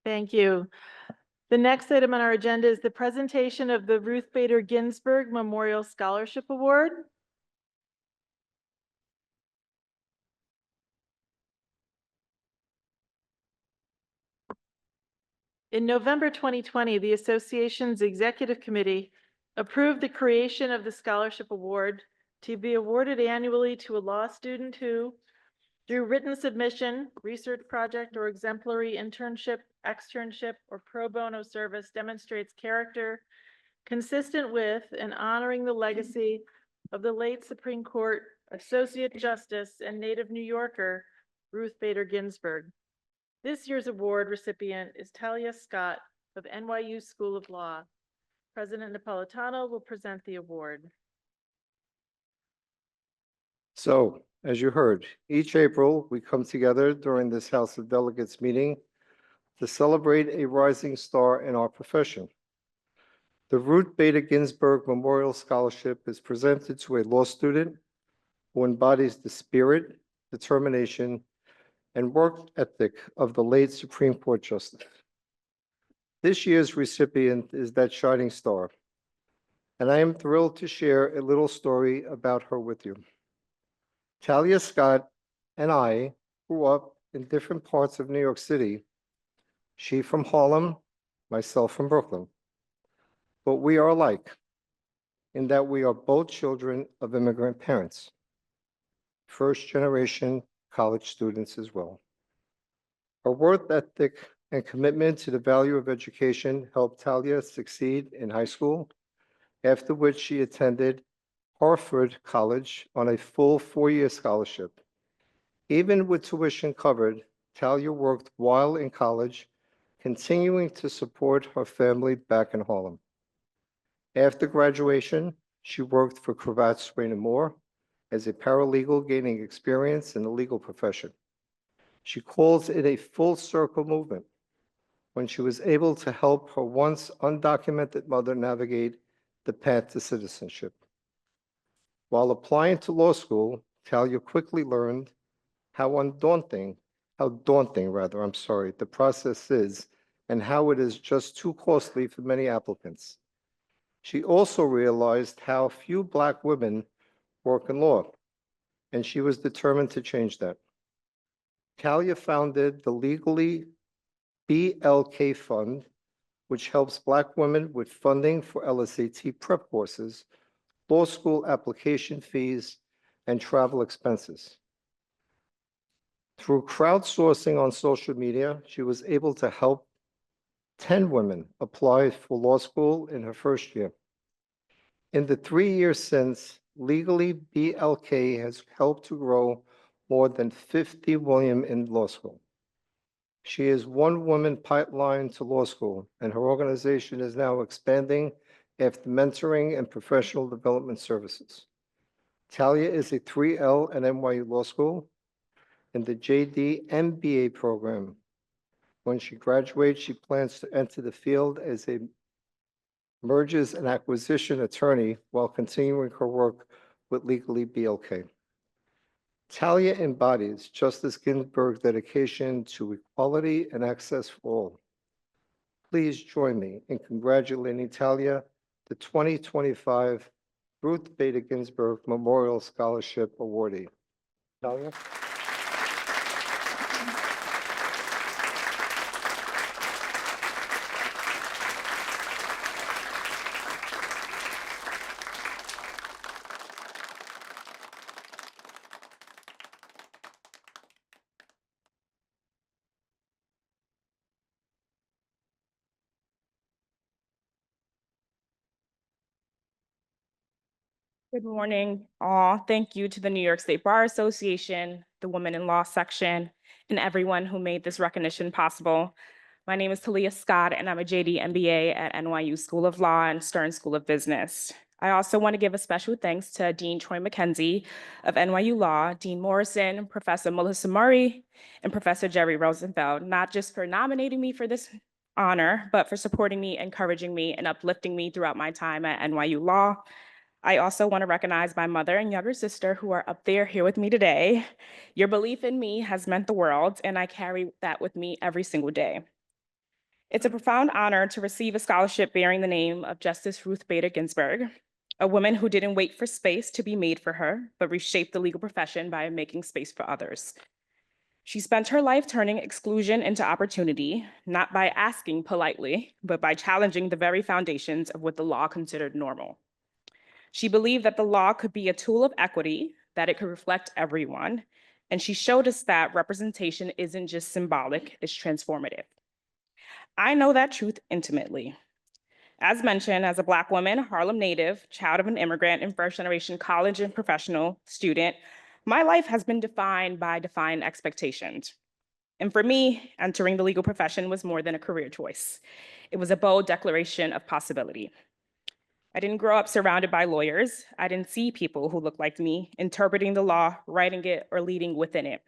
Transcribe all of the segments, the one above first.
Thank you. The next item on our agenda is the presentation of the Ruth Bader Ginsburg Memorial Scholarship Award. In November 2020, the association's executive committee approved the creation of the scholarship award to be awarded annually to a law student who, through written submission, research project, or exemplary internship, externship, or pro bono service, demonstrates character consistent with and honoring the legacy of the late Supreme Court Associate Justice and native New Yorker, Ruth Bader Ginsburg. This year's award recipient is Talia Scott of NYU School of Law. President Napoletano will present the award. So, as you heard, each April we come together during this House of Delegates meeting to celebrate a rising star in our profession. The Ruth Bader Ginsburg Memorial Scholarship is presented to a law student who embodies the spirit, determination, and work ethic of the late Supreme Court Justice. This year's recipient is that shining star, and I am thrilled to share a little story about her with you. Talia Scott and I grew up in different parts of New York City, she from Harlem, myself from Brooklyn. But we are alike in that we are both children of immigrant parents, first-generation college students as well. Her work ethic and commitment to the value of education helped Talia succeed in high school, after which she attended Hartford College on a full 4-year scholarship. Even with tuition covered, Talia worked while in college, continuing to support her family back in Harlem. After graduation, she worked for Cravat, Swain & Moore as a paralegal, gaining experience in the legal profession. She calls it a full circle movement when she was able to help her once undocumented mother navigate the path to citizenship. While applying to law school, Talia quickly learned how daunting the process is and how it is just too costly for many applicants. She also realized how few Black women work in law, and she was determined to change that. Talia founded the Legally BLK Fund, which helps Black women with funding for LSAT prep courses, law school application fees, and travel expenses. Through crowdsourcing on social media, she was able to help 10 women apply for law school in her first year. In the 3 years since, Legally BLK has helped to grow more than 50 women in law school. She is one woman pipeline to law school, and her organization is now expanding after mentoring and professional development services. Talia is a 3L at NYU Law School in the JD MBA program. When she graduates, she plans to enter the field as a mergers and acquisition attorney while continuing her work with Legally BLK. Talia embodies Justice Ginsburg's dedication to equality and access for all. Please join me in congratulating Talia, the 2025 Ruth Bader Ginsburg Memorial Scholarship awardee. Talia. Good morning, all. Thank you to the New York State Bar Association, the Women in Law section, and everyone who made this recognition possible. My name is Talia Scott, and I'm a JD MBA at NYU School of Law and Stern School of Business. I also want to give a special thanks to Dean Troy McKenzie of NYU Law, Dean Morrison, Professor Melissa Murray, and Professor Jerry Rosenfeld, not just for nominating me for this honor, but for supporting me, encouraging me, and uplifting me throughout my time at NYU Law. I also want to recognize my mother and younger sister who are up there here with me today. Your belief in me has meant the world, and I carry that with me every single day. It's a profound honor to receive a scholarship bearing the name of Justice Ruth Bader Ginsburg, a woman who didn't wait for space to be made for her, but reshaped the legal profession by making space for others. She spent her life turning exclusion into opportunity, not by asking politely, but by challenging the very foundations of what the law considered normal. She believed that the law could be a tool of equity, that it could reflect everyone, and she showed us that representation isn't just symbolic, it's transformative. I know that truth intimately. As mentioned, as a Black woman, Harlem native, child of an immigrant, and first-generation college and professional student, my life has been defined by defined expectations. And for me, entering the legal profession was more than a career choice. It was a bold declaration of possibility. I didn't grow up surrounded by lawyers. I didn't see people who looked like me, interpreting the law, writing it, or leading within it.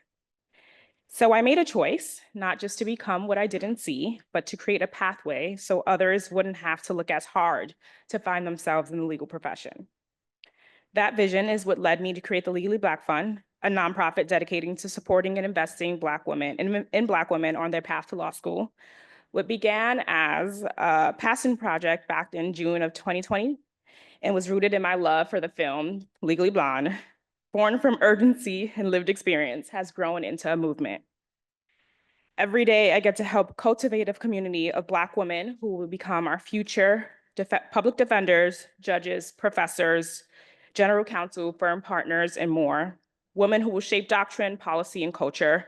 So I made a choice, not just to become what I didn't see, but to create a pathway so others wouldn't have to look as hard to find themselves in the legal profession. That vision is what led me to create the Legally Black Fund, a nonprofit dedicating to supporting and investing Black women in Black women on their path to law school. What began as a passion project back in June of 2020 and was rooted in my love for the film Legally Blonde, born from urgency and lived experience, has grown into a movement. Every day, I get to help cultivate a community of Black women who will become our future public defenders, judges, professors, general counsel, firm partners, and more. Women who will shape doctrine, policy, and culture.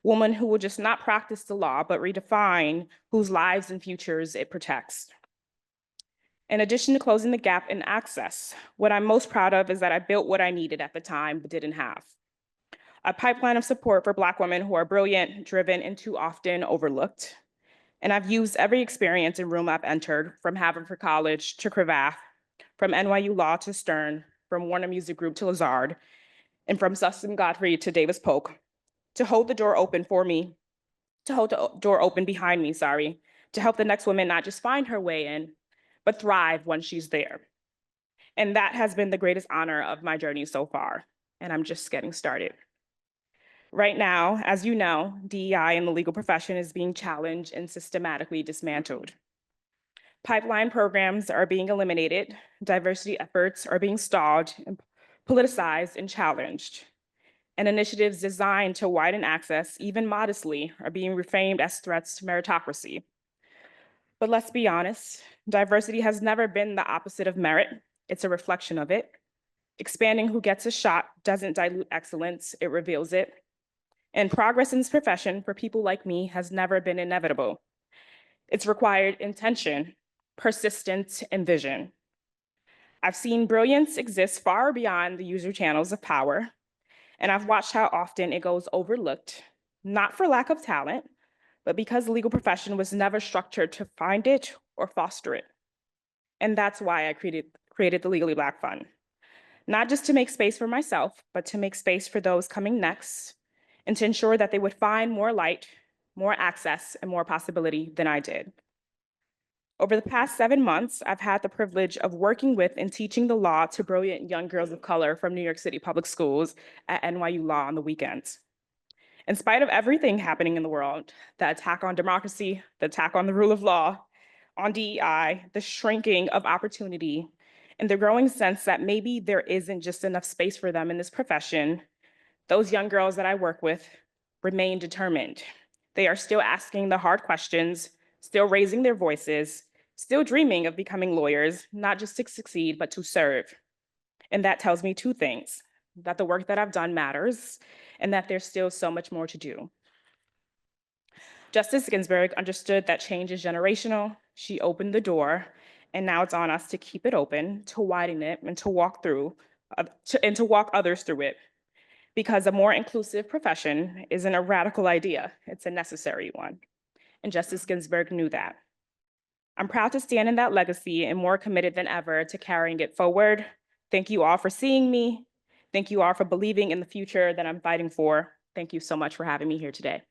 Women who will just not practice the law, but redefine whose lives and futures it protects. In addition to closing the gap in access, what I'm most proud of is that I built what I needed at the time but didn't have. A pipeline of support for Black women who are brilliant, driven, and too often overlooked. And I've used every experience and room I've entered, from Haverford College to Cravath, from NYU Law to Stern, from Warner Music Group to Lazard, and from Sussan Godfrey to Davis Polk, to hold the door open for me, to hold the door open behind me, to help the next woman not just find her way in, but thrive when she's there. And that has been the greatest honor of my journey so far, and I'm just getting started. Right now, as you know, DEI in the legal profession is being challenged and systematically dismantled. Pipeline programs are being eliminated, diversity efforts are being stalled, and politicized and challenged. And initiatives designed to widen access, even modestly, are being reframed as threats to meritocracy. But let's be honest, diversity has never been the opposite of merit, it's a reflection of it. Expanding who gets a shot doesn't dilute excellence, it reveals it. And progress in this profession for people like me has never been inevitable. It's required intention, persistence, and vision. I've seen brilliance exist far beyond the usual channels of power, and I've watched how often it goes overlooked, not for lack of talent, but because the legal profession was never structured to find it or foster it. And that's why I created the Legally Black Fund. Not just to make space for myself, but to make space for those coming next, and to ensure that they would find more light, more access, and more possibility than I did. Over the past 7 months, I've had the privilege of working with and teaching the law to brilliant young girls of color from New York City public schools at NYU Law on the weekends. In spite of everything happening in the world, the attack on democracy, the attack on the rule of law, on DEI, the shrinking of opportunity, and the growing sense that maybe there isn't just enough space for them in this profession, those young girls that I work with remain determined. They are still asking the hard questions, still raising their voices, still dreaming of becoming lawyers, not just to succeed, but to serve. And that tells me two things: that the work that I've done matters, and that there's still so much more to do. Justice Ginsburg understood that change is generational. She opened the door, and now it's on us to keep it open, to widen it, and to walk others through it. Because a more inclusive profession isn't a radical idea, it's a necessary one. And Justice Ginsburg knew that. I'm proud to stand in that legacy and more committed than ever to carrying it forward. Thank you all for seeing me. Thank you all for believing in the future that I'm fighting for. Thank you so much for having me here today.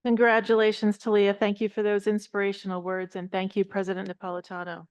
Congratulations, Talia. Thank you for those inspirational words, and thank you, President Napolitano.